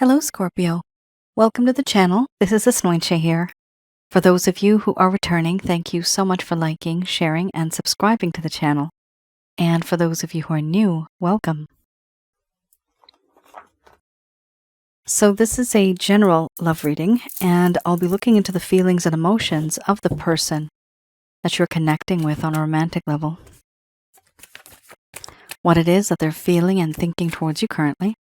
Hello, Scorpio. Welcome to the channel. This is Asnointia here. For those of you who are returning, thank you so much for liking, sharing, and subscribing to the channel. And for those of you who are new, welcome. So this is a general love reading, and I'll be looking into the feelings and emotions of the person that you're connecting with on a romantic level. What it is that they're feeling and thinking towards you currently.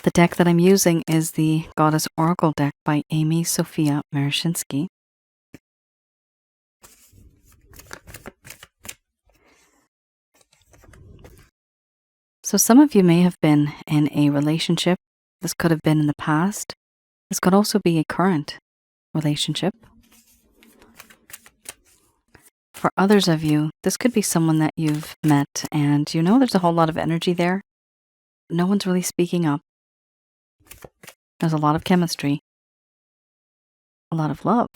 The deck that I'm using is the Goddess Oracle deck by Amy Sophia Marashinsky. So some of you may have been in a relationship. This could have been in the past. This could also be a current relationship. For others of you, this could be someone that you've met and you know there's a whole lot of energy there. No one's really speaking up. There's a lot of chemistry, a lot of love.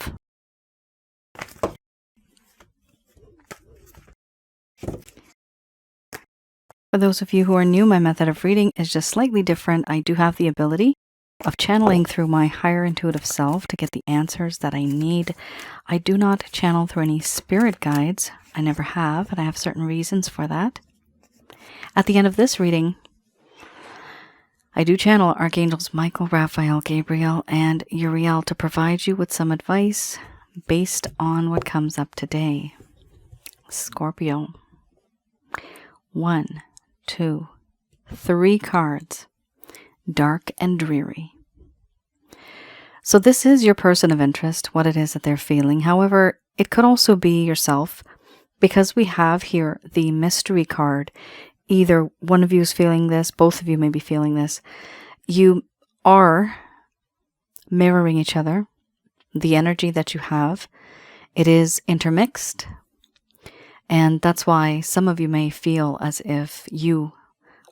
For those of you who are new, my method of reading is just slightly different. I do have the ability of channeling through my higher intuitive self to get the answers that I need. I do not channel through any spirit guides. I never have, and I have certain reasons for that. At the end of this reading, I do channel Archangels Michael, Raphael, Gabriel, and Uriel to provide you with some advice based on what comes up today. Scorpio. 1, 2, 3 cards. Dark and dreary. So this is your person of interest, what it is that they're feeling. However, it could also be yourself, because we have here the mystery card. Either one of you is feeling this, both of you may be feeling this. You are mirroring each other. The energy that you have, it is intermixed. And that's why some of you may feel as if you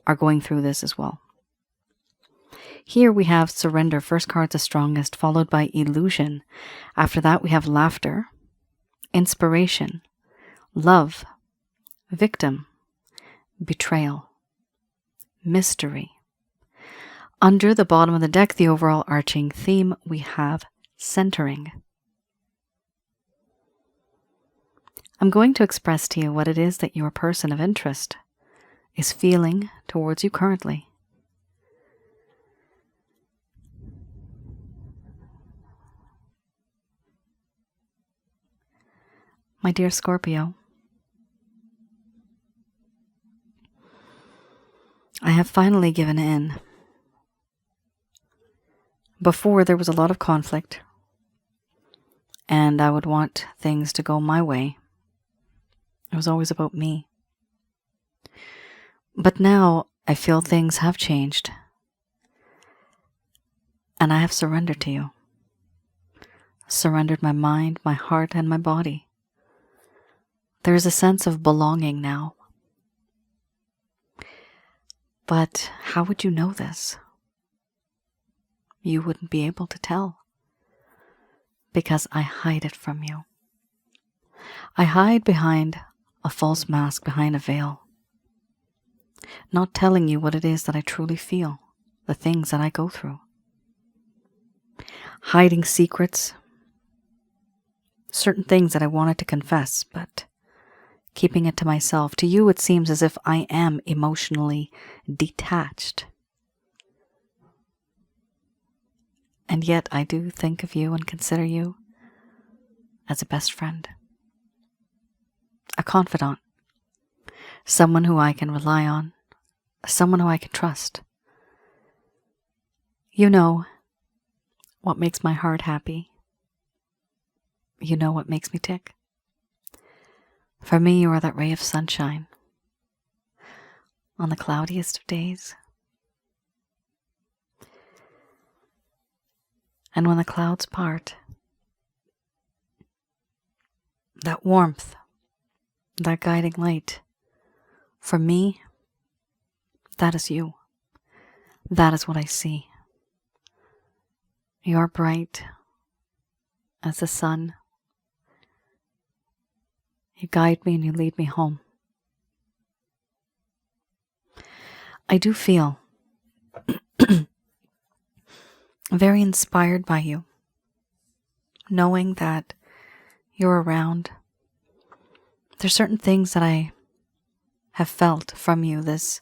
are going through this as well. Here we have surrender. First card's the strongest, followed by illusion. After that we have laughter, inspiration, love, victim, betrayal, mystery. Under the bottom of the deck, the overall arching theme, we have centering. I'm going to express to you what it is that your person of interest is feeling towards you currently. My dear Scorpio, I have finally given in. Before, there was a lot of conflict, and I would want things to go my way. It was always about me. But now I feel things have changed, and I have surrendered to you. Surrendered my mind, my heart, and my body. There is a sense of belonging now. But how would you know this? You wouldn't be able to tell, because I hide it from you. I hide behind a false mask, behind a veil, not telling you what it is that I truly feel, the things that I go through. Hiding secrets, certain things that I wanted to confess, but keeping it to myself. To you, it seems as if I am emotionally detached. And yet I do think of you and consider you as a best friend, a confidant, someone who I can rely on, someone who I can trust. You know what makes my heart happy. You know what makes me tick. For me, you are that ray of sunshine on the cloudiest of days. And when the clouds part, that warmth, that guiding light, for me, that is you. That is what I see. You are bright as the sun. You guide me and you lead me home. I do feel very inspired by you, knowing that you're around. There's certain things that I have felt from you, this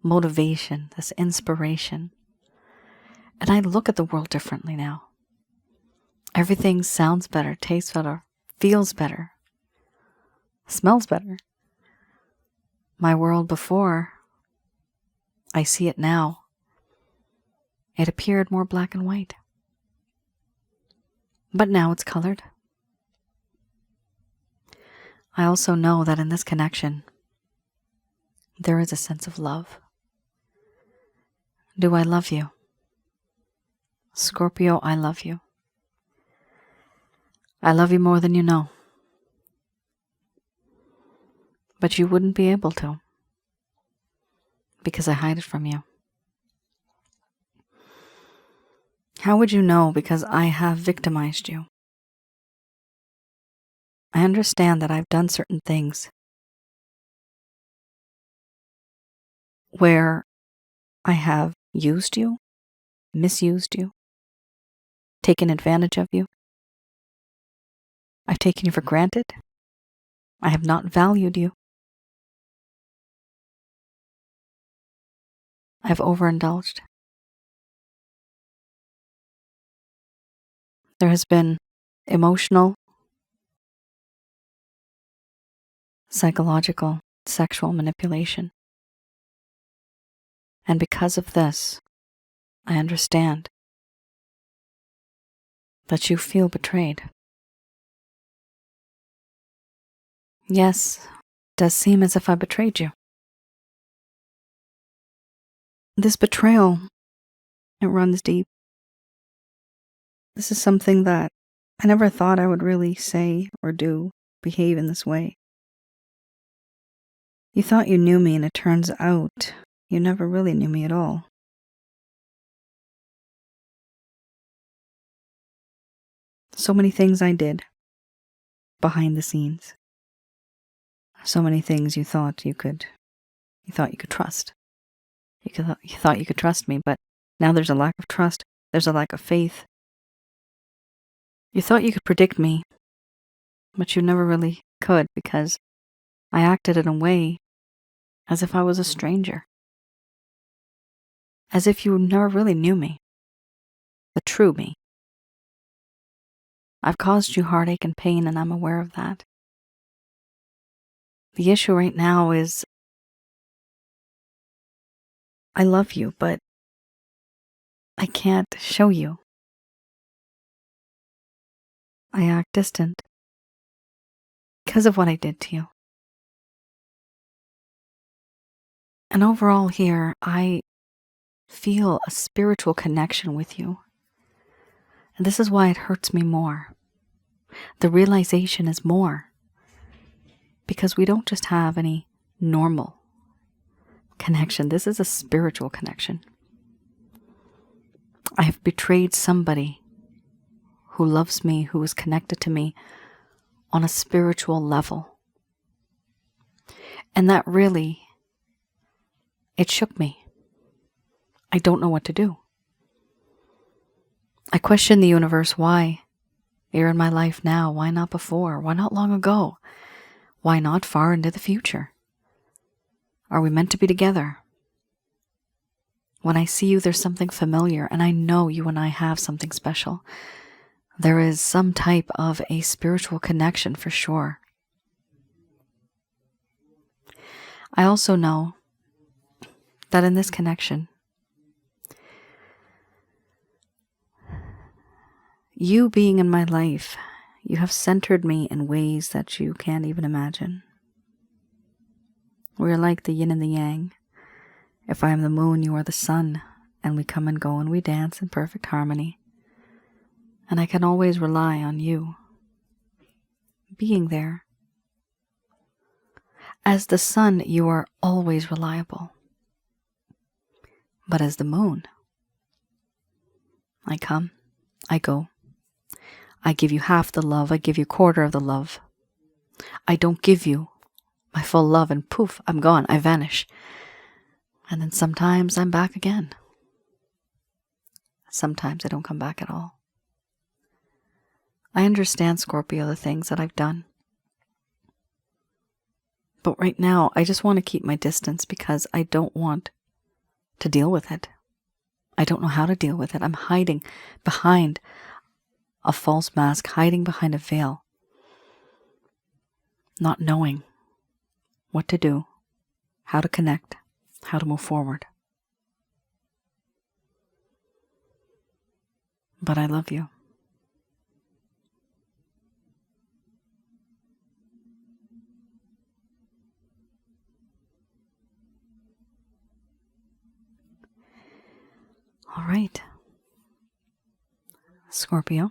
motivation, this inspiration. And I look at the world differently now. Everything sounds better, tastes better, feels better, smells better. My world before, I see it now. It appeared more black and white. But now it's colored. I also know that in this connection, there is a sense of love. Do I love you? Scorpio, I love you. I love you more than you know. But you wouldn't be able to, because I hide it from you. How would you know? Because I have victimized you. I understand that I've done certain things where I have used you, misused you, taken advantage of you. I've taken you for granted. I have not valued you. I have overindulged. There has been emotional, psychological, sexual manipulation. And because of this, I understand that you feel betrayed. Yes, it does seem as if I betrayed you. This betrayal, it runs deep. This is something that I never thought I would really say or do, behave in this way. You thought you knew me, and it turns out you never really knew me at all. So many things I did behind the scenes. So many things you thought you could trust. You thought you could trust me, but now there's a lack of trust. There's a lack of faith. You thought you could predict me, but you never really could, because I acted in a way as if I was a stranger. As if you never really knew me, the true me. I've caused you heartache and pain, and I'm aware of that. The issue right now is I love you, but I can't show you. I act distant because of what I did to you. And overall here, I feel a spiritual connection with you. And this is why it hurts me more. The realization is more. Because we don't just have any normal connection. This is a spiritual connection. I have betrayed somebody who loves me, who is connected to me on a spiritual level. And that really, it shook me. I don't know what to do. I question the universe. Why? You're in my life now. Why not before? Why not long ago? Why not far into the future? Are we meant to be together? When I see you, there's something familiar, and I know you and I have something special. There is some type of a spiritual connection for sure. I also know that in this connection, you being in my life, you have centered me in ways that you can't even imagine. We're like the yin and the yang. If I am the moon, you are the sun, and we come and go and we dance in perfect harmony. And I can always rely on you being there. As the sun, you are always reliable. But as the moon, I come, I go. I give you half the love, I give you a quarter of the love. I don't give you my full love, and poof, I'm gone, I vanish. And then sometimes I'm back again. Sometimes I don't come back at all. I understand, Scorpio, the things that I've done. But right now, I just want to keep my distance because I don't want to deal with it. I don't know how to deal with it. I'm hiding behind a false mask, hiding behind a veil, not knowing what to do, how to connect, how to move forward. But I love you. All right, Scorpio.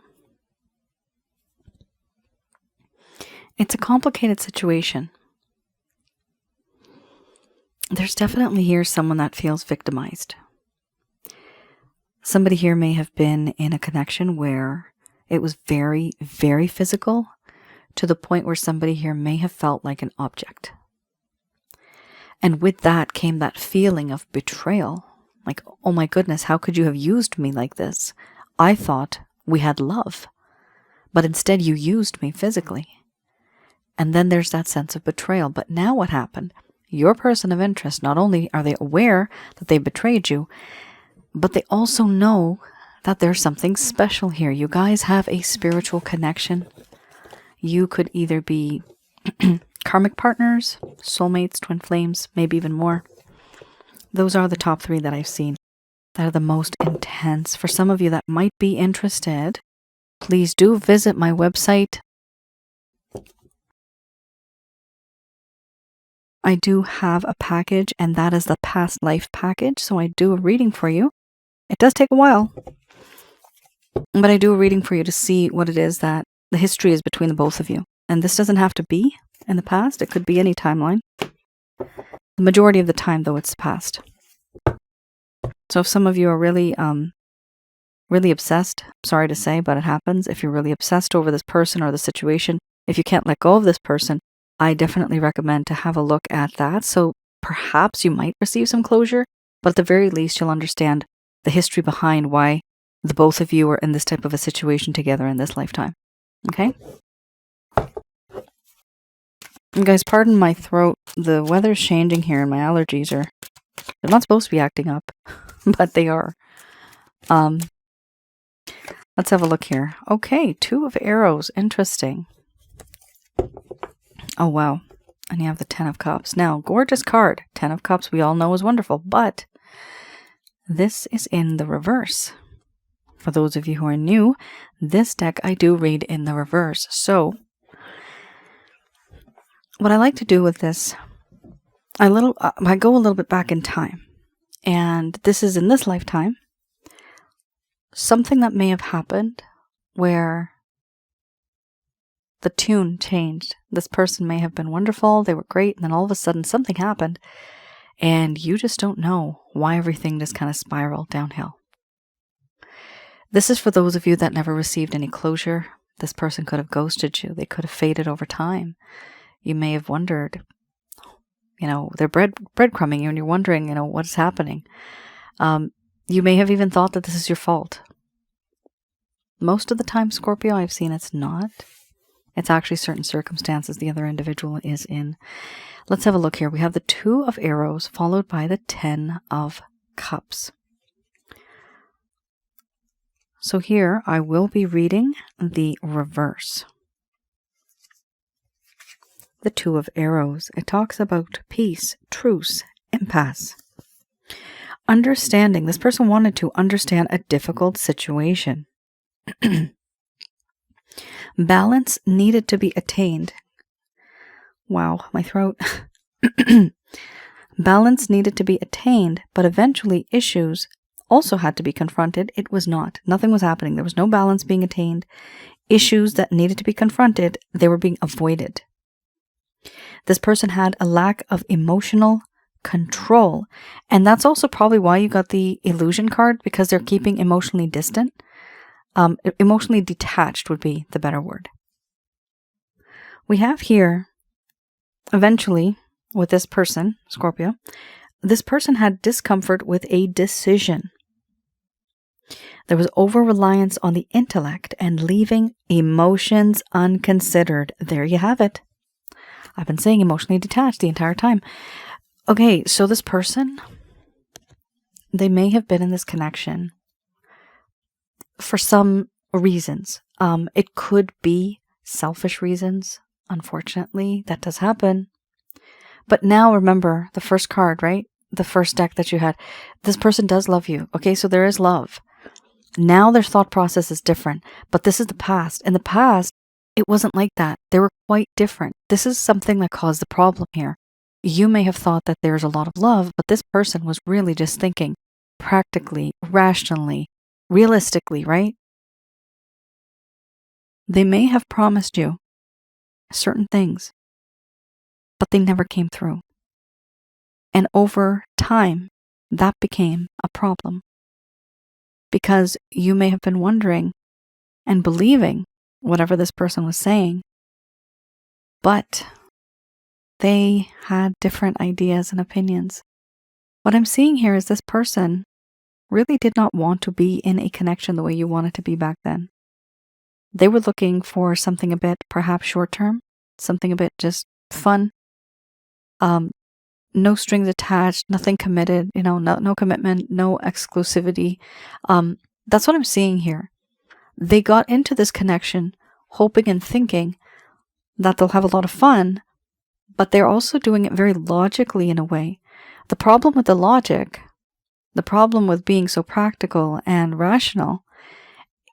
It's a complicated situation. There's definitely here someone that feels victimized. Somebody here may have been in a connection where it was very, very physical, to the point where somebody here may have felt like an object. And with that came that feeling of betrayal. Like, oh my goodness, how could you have used me like this? I thought we had love, but instead you used me physically. And then there's that sense of betrayal. But now what happened? Your person of interest, not only are they aware that they betrayed you, but they also know that there's something special here. You guys have a spiritual connection. You could either be karmic partners, soulmates, twin flames, maybe even more. Those are the top 3 that I've seen that are the most intense. For some of you that might be interested, please do visit my website. I do have a package, and that is the past life package. So I do a reading for you. It does take a while, but I do a reading for you to see what it is that the history is between the both of you. And this doesn't have to be in the past. It could be any timeline. The majority of the time, though, it's past. So if some of you are really, really obsessed, sorry to say, but it happens. If you're really obsessed over this person or the situation, if you can't let go of this person, I definitely recommend to have a look at that. So perhaps you might receive some closure, but at the very least, you'll understand the history behind why the both of you are in this type of a situation together in this lifetime. Okay? You guys, pardon my throat. The weather's changing here and my allergies they're not supposed to be acting up, but they are. Let's have a look here. Okay, 2 of Arrows. Interesting. Oh, wow. And you have the 10 of Cups. Now, gorgeous card. 10 of Cups we all know is wonderful, but this is in the reverse. For those of you who are new, this deck I do read in the reverse. So what I like to do with this, I go a little bit back in time, and this is in this lifetime, something that may have happened where the tune changed. This person may have been wonderful, they were great, and then all of a sudden something happened, and you just don't know why everything just kind of spiraled downhill. This is for those of you that never received any closure. This person could have ghosted you. They could have faded over time. You may have wondered, they're breadcrumbing you, and you're wondering, what's happening. You may have even thought that this is your fault. Most of the time, Scorpio, I've seen it's not. It's actually certain circumstances the other individual is in. Let's have a look here. We have the 2 of Arrows followed by the 10 of Cups. So here I will be reading the reverse. The 2 of Arrows. It talks about peace, truce, impasse. Understanding. This person wanted to understand a difficult situation. Balance needed to be attained. Wow, my throat. Balance needed to be attained, but eventually issues also had to be confronted. It was not. Nothing was happening. There was no balance being attained. Issues that needed to be confronted, they were being avoided. This person had a lack of emotional control. And that's also probably why you got the illusion card, because they're keeping emotionally distant. Emotionally detached would be the better word. We have here, eventually, with this person, Scorpio, this person had discomfort with a decision. There was over-reliance on the intellect and leaving emotions unconsidered. There you have it. I've been saying emotionally detached the entire time. Okay, so this person, they may have been in this connection for some reasons. It could be selfish reasons. Unfortunately, that does happen. But now remember the first card, right? The first deck that you had. This person does love you. Okay, so there is love. Now their thought process is different. But this is the past. In the past, it wasn't like that. They were quite different. This is something that caused the problem here. You may have thought that there's a lot of love, but this person was really just thinking practically, rationally, realistically, right? They may have promised you certain things, but they never came through. And over time, that became a problem. Because you may have been wondering and believing whatever this person was saying, but they had different ideas and opinions. What I'm seeing here is this person really did not want to be in a connection the way you wanted to be back then. They were looking for something a bit perhaps short-term, something a bit just fun, no strings attached, nothing committed, no commitment, no exclusivity. That's what I'm seeing here. They got into this connection hoping and thinking that they'll have a lot of fun, but they're also doing it very logically in a way. The problem with the logic, the problem with being so practical and rational,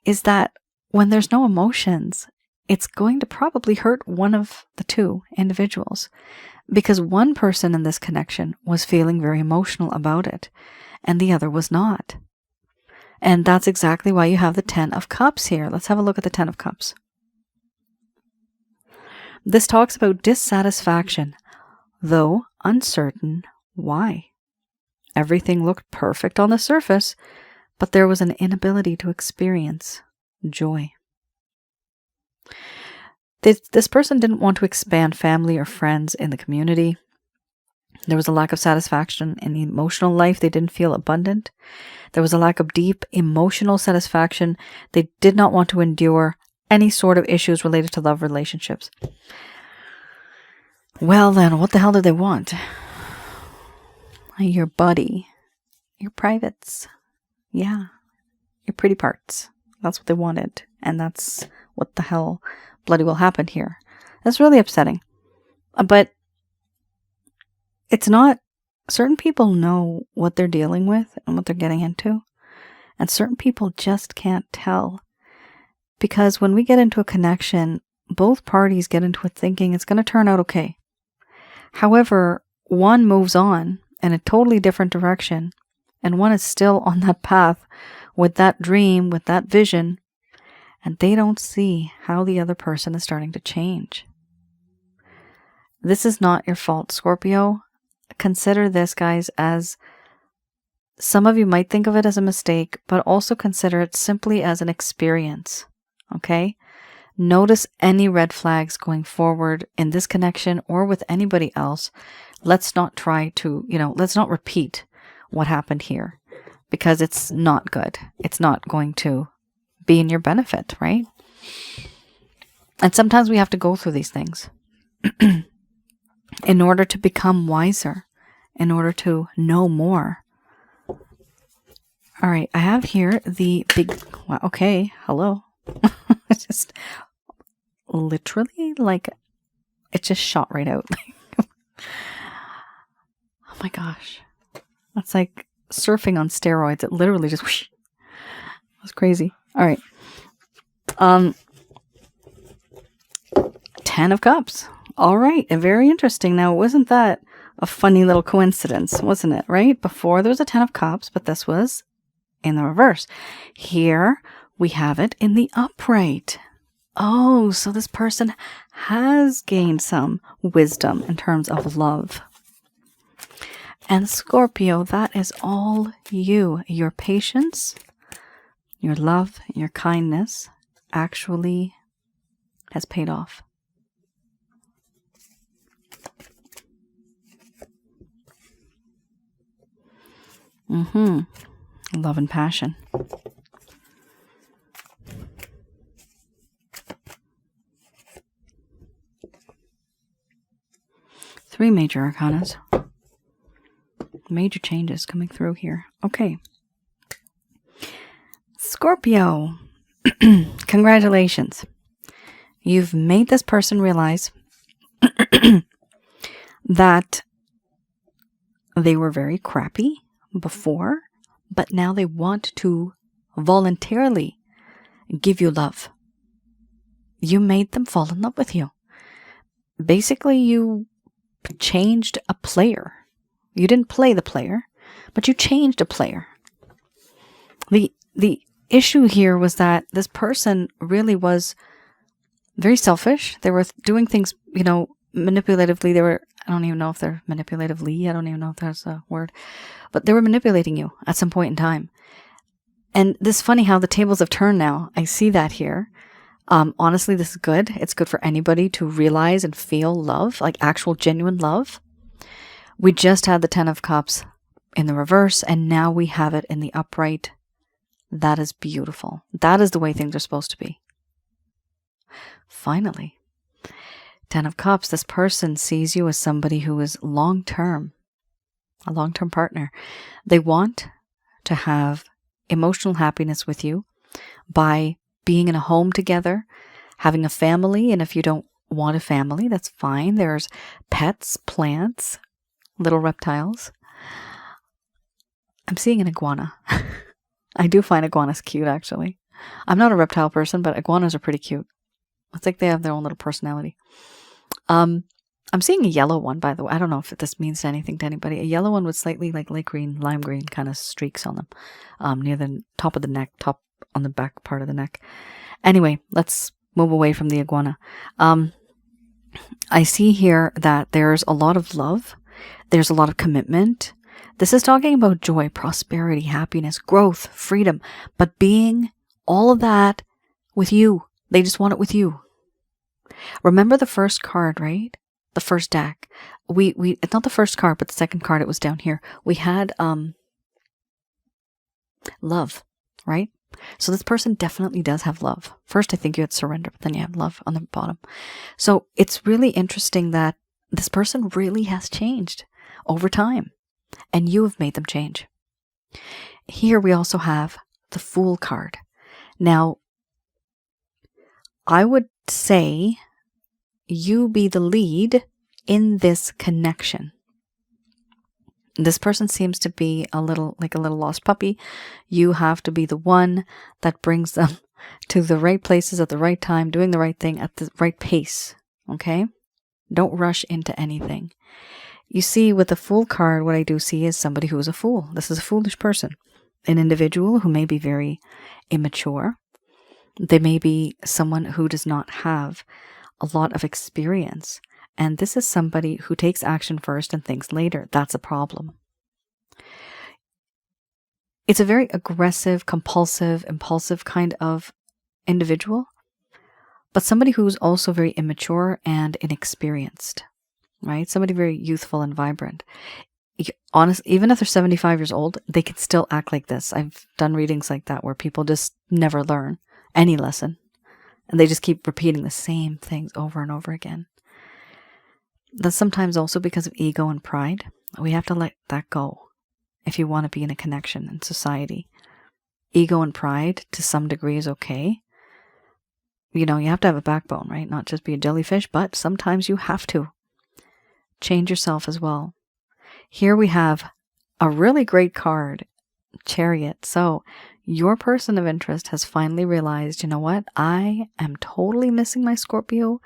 is that when there's no emotions, it's going to probably hurt one of the two individuals. Because one person in this connection was feeling very emotional about it, and the other was not. And that's exactly why you have the 10 of Cups here. Let's have a look at the 10 of Cups. This talks about dissatisfaction, though uncertain why. Everything looked perfect on the surface, but there was an inability to experience joy. This person didn't want to expand family or friends in the community. There was a lack of satisfaction in the emotional life. They didn't feel abundant. There was a lack of deep emotional satisfaction. They did not want to endure any sort of issues related to love relationships. Well then, what the hell did they want? Your buddy. Your privates. Yeah. Your pretty parts. That's what they wanted. And that's what the hell bloody well happened here. That's really upsetting. But it's not, certain people know what they're dealing with and what they're getting into. And certain people just can't tell. Because when we get into a connection, both parties get into it thinking it's going to turn out okay. However, one moves on in a totally different direction, and one is still on that path with that dream, with that vision, and they don't see how the other person is starting to change. This is not your fault, Scorpio. Consider this, guys, as some of you might think of it as a mistake, but also consider it simply as an experience. Okay? Notice any red flags going forward in this connection or with anybody else. Let's not try to, let's not repeat what happened here, because it's not good. It's not going to be in your benefit, right? And sometimes we have to go through these things in order to become wiser, in order to know more. All right, I have here the big, wow, okay, hello. It's just literally like, it just shot right out. Oh my gosh. That's like surfing on steroids. It literally just, whoosh. It was crazy. All right. 10 of Cups. All right. Very interesting. Now, wasn't that a funny little coincidence, wasn't it? Right? Before there was a 10 of Cups, but this was in the reverse. Here we have it in the upright. Oh, so this person has gained some wisdom in terms of love. And Scorpio, that is all you. Your patience, your love, your kindness actually has paid off. Love and passion. Three major arcanas. Major changes coming through here. Okay. Scorpio. Congratulations. You've made this person realize that they were very crappy before, but now they want to voluntarily give you love. You made them fall in love with you. Basically, you changed a player. You didn't play the player, but you changed a player. The issue here was that this person really was very selfish. They were doing things, manipulatively. I don't even know if they're manipulatively. I don't even know if that's a word. But they were manipulating you at some point in time. And this is funny how the tables have turned now. I see that here. Honestly, this is good. It's good for anybody to realize and feel love, like actual genuine love. We just had the 10 of Cups in the reverse, and now we have it in the upright. That is beautiful. That is the way things are supposed to be. Finally. 10 of Cups, this person sees you as somebody who is long-term, a long-term partner. They want to have emotional happiness with you by being in a home together, having a family, and if you don't want a family, that's fine. There's pets, plants, little reptiles. I'm seeing an iguana. I do find iguanas cute, actually. I'm not a reptile person, but iguanas are pretty cute. It's like they have their own little personality. I'm seeing a yellow one, by the way. I don't know if this means anything to anybody. A yellow one with slightly like light green, lime green kind of streaks on them, near the top of the neck, top on the back part of the neck. Anyway, let's move away from the iguana. I see here that there's a lot of love. There's a lot of commitment. This is talking about joy, prosperity, happiness, growth, freedom, but being all of that with you. They just want it with you. Remember the first card, right? The first deck. It's not the first card, but the second card, it was down here. We had love, right? So this person definitely does have love. First, I think you had surrender, but then you have love on the bottom. So it's really interesting that this person really has changed over time, and you have made them change. Here we also have the Fool card. Now, I would say you be the lead in this connection. This person seems to be a little lost puppy. You have to be the one that brings them to the right places at the right time, doing the right thing at the right pace. Okay? Don't rush into anything. You see, with the Fool card, what I do see is somebody who is a fool. This is a foolish person. An individual who may be very immature. They may be someone who does not have a lot of experience. And this is somebody who takes action first and thinks later. That's a problem. It's a very aggressive, compulsive, impulsive kind of individual, but somebody who's also very immature and inexperienced, right? Somebody very youthful and vibrant. Honestly, even if they're 75 years old, they can still act like this. I've done readings like that where people just never learn any lesson, and they just keep repeating the same things over and over again. That's sometimes also because of ego and pride. We have to let that go if you want to be in a connection in society. Ego and pride to some degree is okay. You have to have a backbone, right? Not just be a jellyfish, but sometimes you have to change yourself as well. Here we have a really great card, Chariot. So your person of interest has finally realized, you know what? I am totally missing my Scorpio.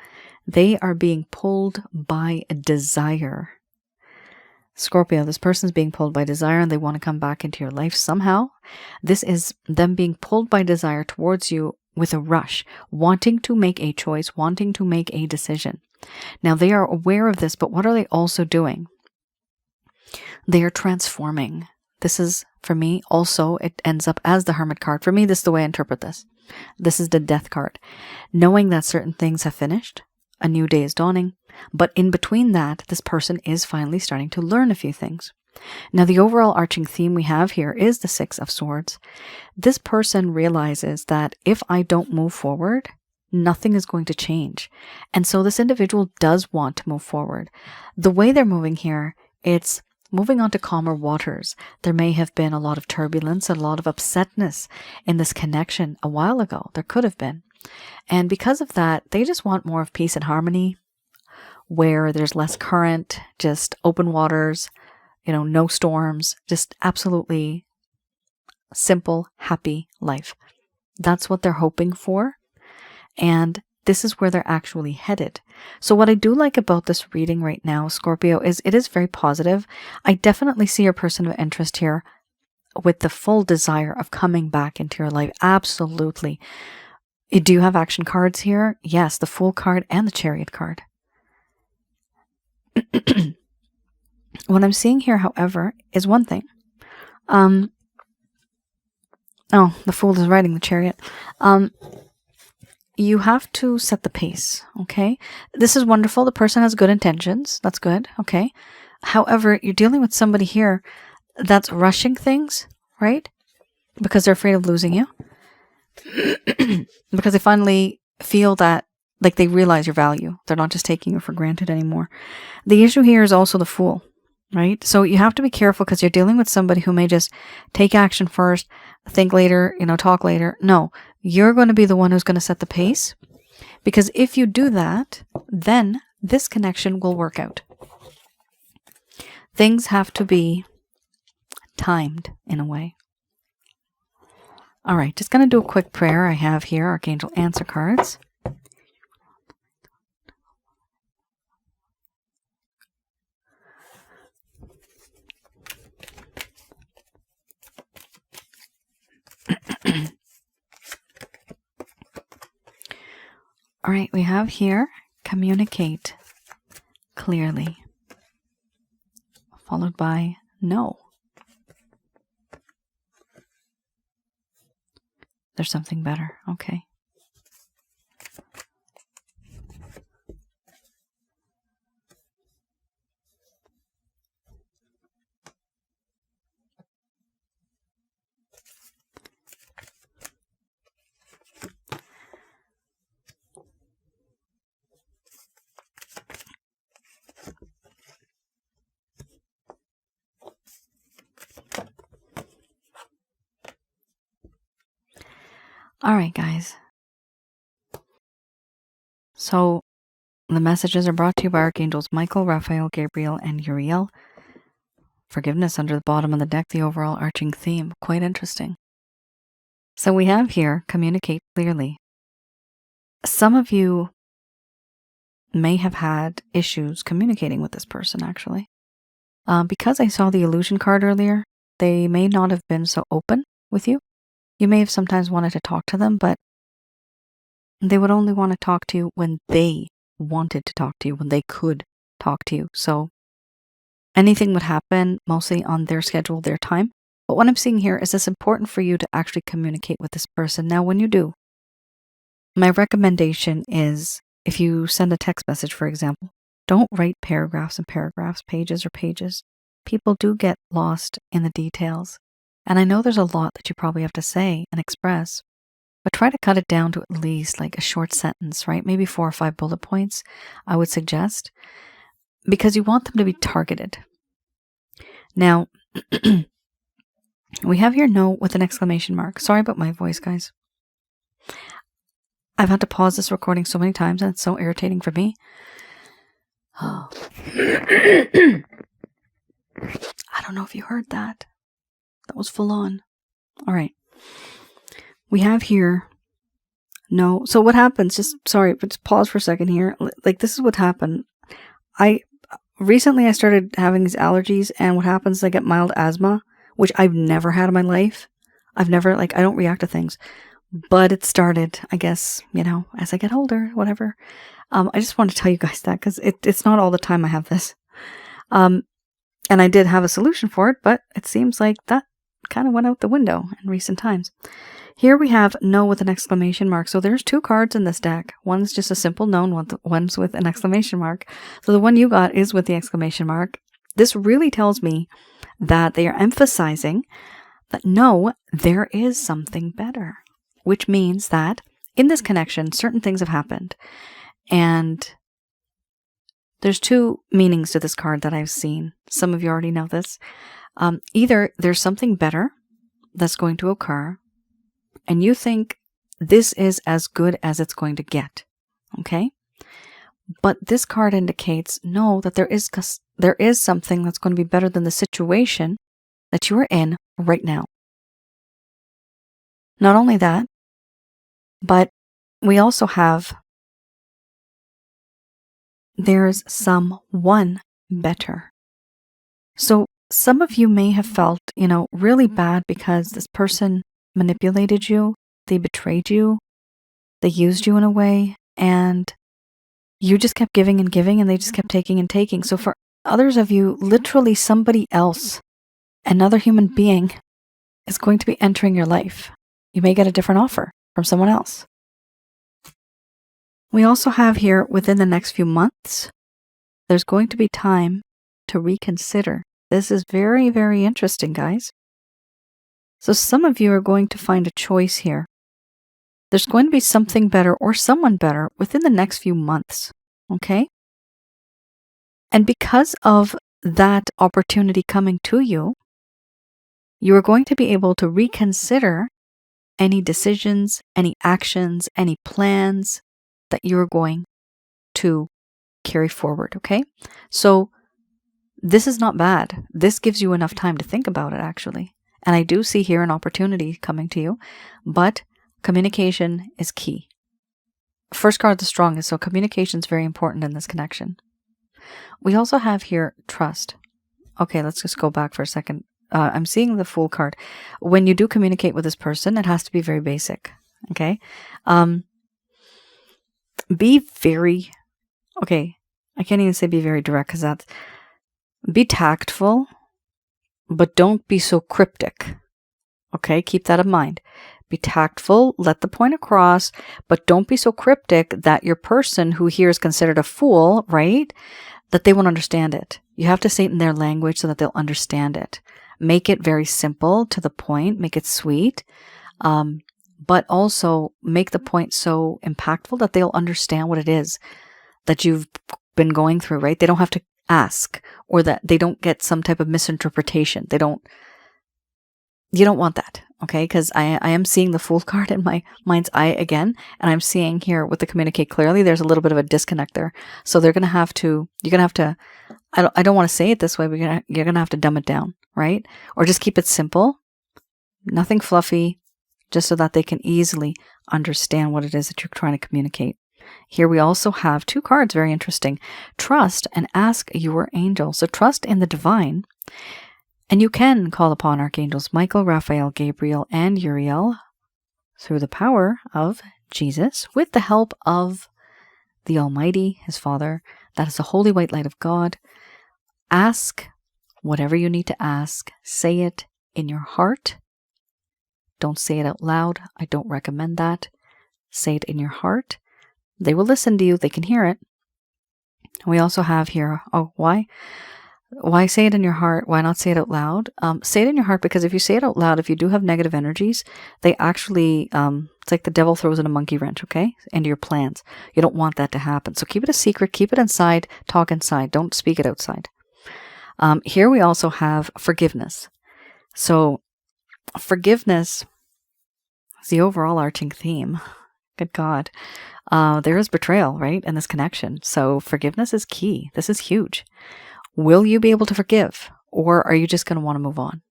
They are being pulled by a desire. Scorpio, this person's being pulled by desire and they want to come back into your life somehow. This is them being pulled by desire towards you with a rush, wanting to make a choice, wanting to make a decision. Now they are aware of this, but what are they also doing? They are transforming. This is, for me, also, it ends up as the Hermit card. For me, this is the way I interpret this. This is the Death card. Knowing that certain things have finished, a new day is dawning, but in between that, this person is finally starting to learn a few things. Now, the overall arching theme we have here is the Six of Swords. This person realizes that if I don't move forward, nothing is going to change. And so this individual does want to move forward. The way they're moving here, it's moving on to calmer waters. There may have been a lot of turbulence, a lot of upsetness in this connection a while ago. There could have been. And because of that, they just want more of peace and harmony, where there's less current, just open waters, no storms, just absolutely simple, happy life. That's what they're hoping for. And this is where they're actually headed. So what I do like about this reading right now, Scorpio, is it is very positive. I definitely see your person of interest here with the full desire of coming back into your life. Absolutely. Do you have action cards here? Yes, the Fool card and the Chariot card. What I'm seeing here, however, is one thing. Oh, the Fool is riding the Chariot. You have to set the pace, okay? This is wonderful. The person has good intentions. That's good, okay? However, you're dealing with somebody here that's rushing things, right? Because they're afraid of losing you. Because they finally feel that, like, they realize your value. They're not just taking you for granted anymore. The issue here is also the Fool, right? So you have to be careful because you're dealing with somebody who may just take action first, think later, talk later. No, you're going to be the one who's going to set the pace, because if you do that, then this connection will work out. Things have to be timed in a way. All right, just going to do a quick prayer. I have here Archangel Answer cards. All right, we have here communicate clearly, followed by no. There's something better. Okay. All right, guys. So the messages are brought to you by Archangels Michael, Raphael, Gabriel, and Uriel. Forgiveness under the bottom of the deck, the overall arching theme. Quite interesting. So we have here, communicate clearly. Some of you may have had issues communicating with this person, actually. Because I saw the illusion card earlier, they may not have been so open with you. You may have sometimes wanted to talk to them, but they would only want to talk to you when they wanted to talk to you, when they could talk to you. So anything would happen mostly on their schedule, their time. But what I'm seeing here is it's important for you to actually communicate with this person. Now, when you do, my recommendation is if you send a text message, for example, don't write paragraphs and paragraphs, pages or pages. People do get lost in the details. And I know there's a lot that you probably have to say and express, but try to cut it down to at least like a short sentence, right? Maybe 4 or 5 bullet points, I would suggest, because you want them to be targeted. Now, we have here no with an exclamation mark. Sorry about my voice, guys. I've had to pause this recording so many times and it's so irritating for me. Oh. I don't know if you heard that. That was full on. All right. We have here no. So what happens, sorry, but just pause for a second here. Like, this is what happened. Recently I started having these allergies, and what happens is I get mild asthma, which I've never had in my life. I don't react to things. But it started, I guess, as I get older, whatever. I just want to tell you guys that because it's not all the time I have this. And I did have a solution for it, but it seems like that kind of went out the window in recent times. Here we have no with an exclamation mark. So there's 2 cards in this deck. One's just a simple no, and one's with an exclamation mark. So the one you got is with the exclamation mark. This really tells me that they are emphasizing that no, there is something better, which means that in this connection, certain things have happened. And there's two meanings to this card that I've seen. Some of you already know this. Either there's something better that's going to occur, and you think this is as good as it's going to get, okay? But this card indicates, no, that there is something that's going to be better than the situation that you are in right now. Not only that, but we also have, there's someone better. So some of you may have felt, really bad because this person manipulated you, they betrayed you, they used you in a way, and you just kept giving and giving, and they just kept taking and taking. So for others of you, literally somebody else, another human being, is going to be entering your life. You may get a different offer from someone else. We also have here, within the next few months, there's going to be time to reconsider. This is very, very interesting, guys. So some of you are going to find a choice here. There's going to be something better or someone better within the next few months, okay? And because of that opportunity coming to you, you are going to be able to reconsider any decisions, any actions, any plans that you're going to carry forward, okay? So this is not bad. This gives you enough time to think about it, actually. And I do see here an opportunity coming to you, but communication is key. First card, the strongest, so communication is very important in this connection. We also have here trust. Okay, let's just go back for a second. I'm seeing the Fool card. When you do communicate with this person, it has to be very basic, okay? Be very, okay, I can't even say be very direct because that's, be tactful, but don't be so cryptic, okay? Keep that in mind. Be tactful, let the point across, but don't be so cryptic that your person who here is considered a fool, right, that they won't understand it. You have to say it in their language so that they'll understand it. Make it very simple, to the point, make it sweet, but also make the point so impactful that they'll understand what it is that you've been going through, right? They don't have to ask, or that they don't get some type of misinterpretation. You don't want that, okay? Because I am seeing the Fool card in my mind's eye again, and I'm seeing here with the communicate clearly, there's a little bit of a disconnect there. So you're going to have to, I don't want to say it this way, but you're going to have to dumb it down, right? Or just keep it simple, nothing fluffy, just so that they can easily understand what it is that you're trying to communicate. Here we also have two cards, very interesting. Trust and ask your angel. So trust in the divine. And you can call upon archangels Michael, Raphael, Gabriel, and Uriel through the power of Jesus with the help of the Almighty, his Father. That is the holy white light of God. Ask whatever you need to ask. Say it in your heart. Don't say it out loud. I don't recommend that. Say it in your heart. They will listen to you. They can hear it. We also have here, why say it in your heart? Why not say it out loud? Say it in your heart because if you say it out loud, if you do have negative energies, they actually, it's like the devil throws in a monkey wrench, okay, into your plans. You don't want that to happen. So keep it a secret. Keep it inside. Talk inside. Don't speak it outside. Here we also have forgiveness. So forgiveness is the overall arching theme. Good God. There is betrayal, right, in this connection. So forgiveness is key. This is huge. Will you be able to forgive, or are you just going to want to move on?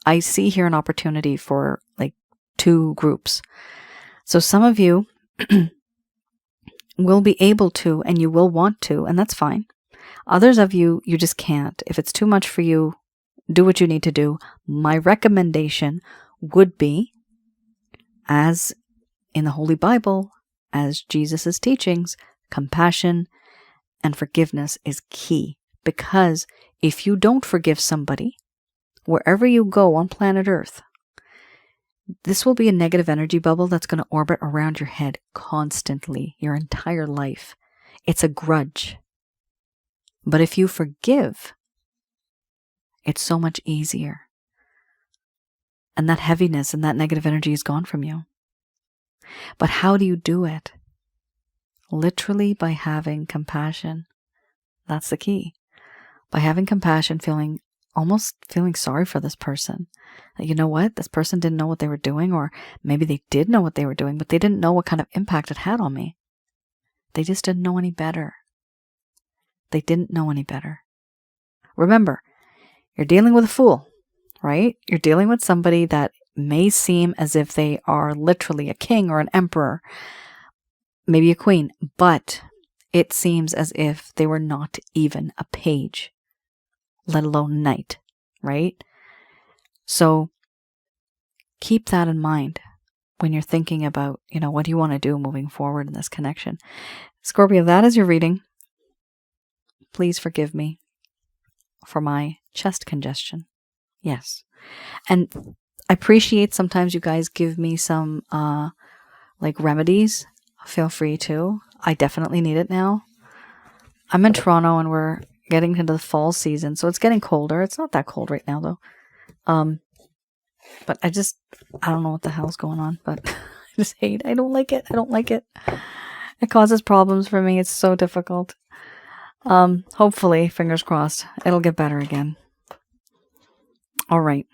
I see here an opportunity for like two groups. So some of you will be able to, and you will want to, and that's fine. Others of you, you just can't. If it's too much for you, do what you need to do. My recommendation would be, as in the Holy Bible, as Jesus' teachings, compassion and forgiveness is key. Because if you don't forgive somebody, wherever you go on planet Earth, this will be a negative energy bubble that's going to orbit around your head constantly, your entire life. It's a grudge. But if you forgive, It's so much easier. And that heaviness and that negative energy is gone from you. But how do you do it? Literally by having compassion. That's the key. By having compassion, almost feeling sorry for this person. That, you know what? This person didn't know what they were doing, or maybe they did know what they were doing, but they didn't know what kind of impact it had on me. They just didn't know any better. They didn't know any better. Remember, you're dealing with a fool, right? You're dealing with somebody that may seem as if they are literally a king or an emperor, maybe a queen, but it seems as if they were not even a page, let alone knight, right? So keep that in mind when you're thinking about, what do you want to do moving forward in this connection. Scorpio, that is your reading. Please forgive me for my chest congestion. Yes. And I appreciate sometimes you guys give me some remedies. Feel free to. I definitely need it now. I'm in Toronto and we're getting into the fall season, so it's getting colder. It's not that cold right now though. But I don't know what the hell's going on, but I don't like it. It causes problems for me. It's so difficult. Hopefully, fingers crossed, it'll get better again. All right.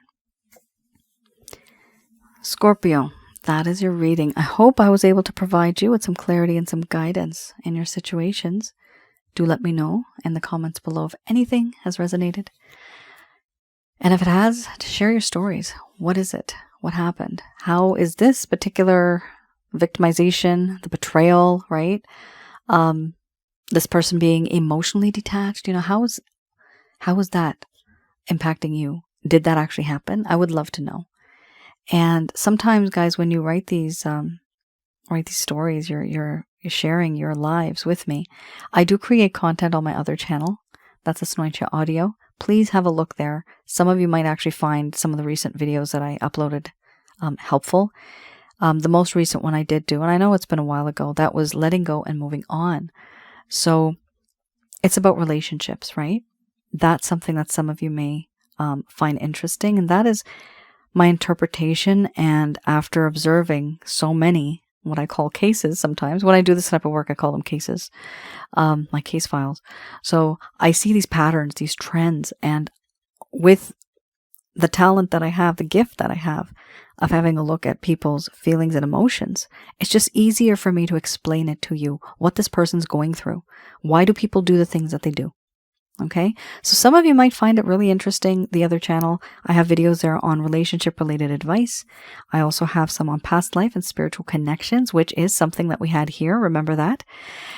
Scorpio, that is your reading. I hope I was able to provide you with some clarity and some guidance in your situations. Do let me know in the comments below if anything has resonated. And if it has, to share your stories. What is it? What happened? How is this particular victimization, the betrayal, right? This person being emotionally detached, how is that impacting you? Did that actually happen? I would love to know. And sometimes, guys, when you write these stories, you're sharing your lives with me. I do create content on my other channel. That's Asnointia Audio. Please have a look there. Some of you might actually find some of the recent videos that I uploaded helpful. The most recent one I did do, and I know it's been a while ago, that was letting go and moving on. So it's about relationships, right? That's something that some of you may find interesting, and that is my interpretation. And after observing so many, what I call cases sometimes, when I do this type of work, I call them cases, my case files. So I see these patterns, these trends, and with the talent that I have, the gift that I have of having a look at people's feelings and emotions, it's just easier for me to explain it to you, what this person's going through. Why do people do the things that they do? Okay, so some of you might find it really interesting. The other channel, I have videos there on relationship related advice. I also have some on past life and spiritual connections, which is something that we had here. Remember that.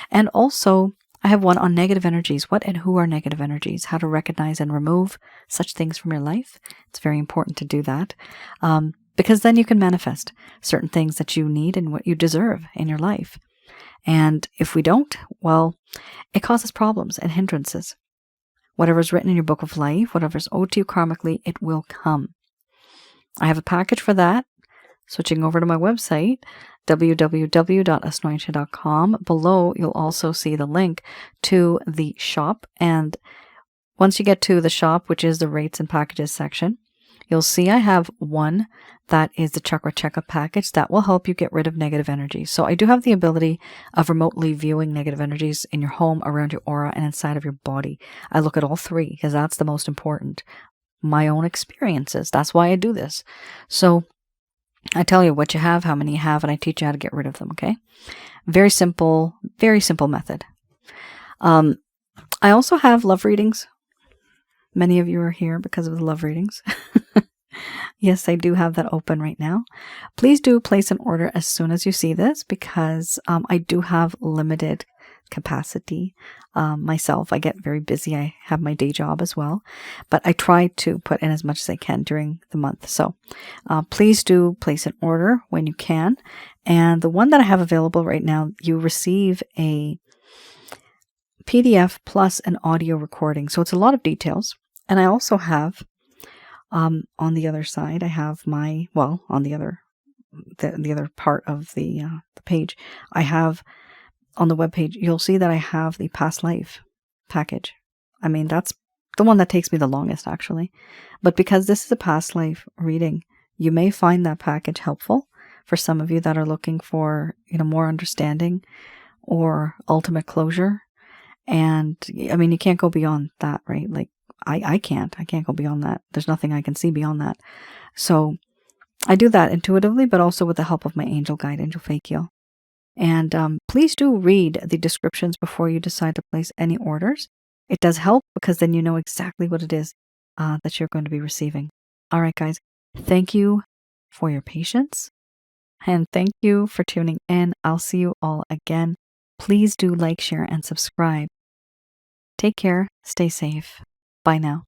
And also I have one on negative energies. What and who are negative energies? How to recognize and remove such things from your life. It's very important to do that because then you can manifest certain things that you need and what you deserve in your life. And if we don't, well, it causes problems and hindrances. Whatever's written in your book of life, whatever's owed to you karmically, it will come. I have a package for that. Switching over to my website, www.asnointia.com. Below, you'll also see the link to the shop. And once you get to the shop, which is the rates and packages section, you'll see I have one that is the chakra checkup package that will help you get rid of negative energy. So I do have the ability of remotely viewing negative energies in your home, around your aura, and inside of your body. I look at all three because that's the most important. My own experiences. That's why I do this. So I tell you what you have, how many you have, and I teach you how to get rid of them, okay? Very simple method. I also have love readings. Many of you are here because of the love readings. Yes, I do have that open right now. Please do place an order as soon as you see this because I do have limited capacity myself. I get very busy. I have my day job as well, but I try to put in as much as I can during the month. So please do place an order when you can. And the one that I have available right now, you receive a PDF plus an audio recording. So it's a lot of details. And I also have on the other side, I have my, well, on the other part of the page, I have on the web page, you'll see that I have the past life package. I mean, that's the one that takes me the longest, actually. But because this is a past life reading, you may find that package helpful for some of you that are looking for, more understanding or ultimate closure. And I mean, you can't go beyond that, right? Like I can't go beyond that. There's nothing I can see beyond that. So I do that intuitively, but also with the help of my angel guide, Angel Fakio. And please do read the descriptions before you decide to place any orders. It does help because then you know exactly what it is that you're going to be receiving. All right, guys. Thank you for your patience. And thank you for tuning in. I'll see you all again. Please do like, share, and subscribe. Take care. Stay safe. Bye now.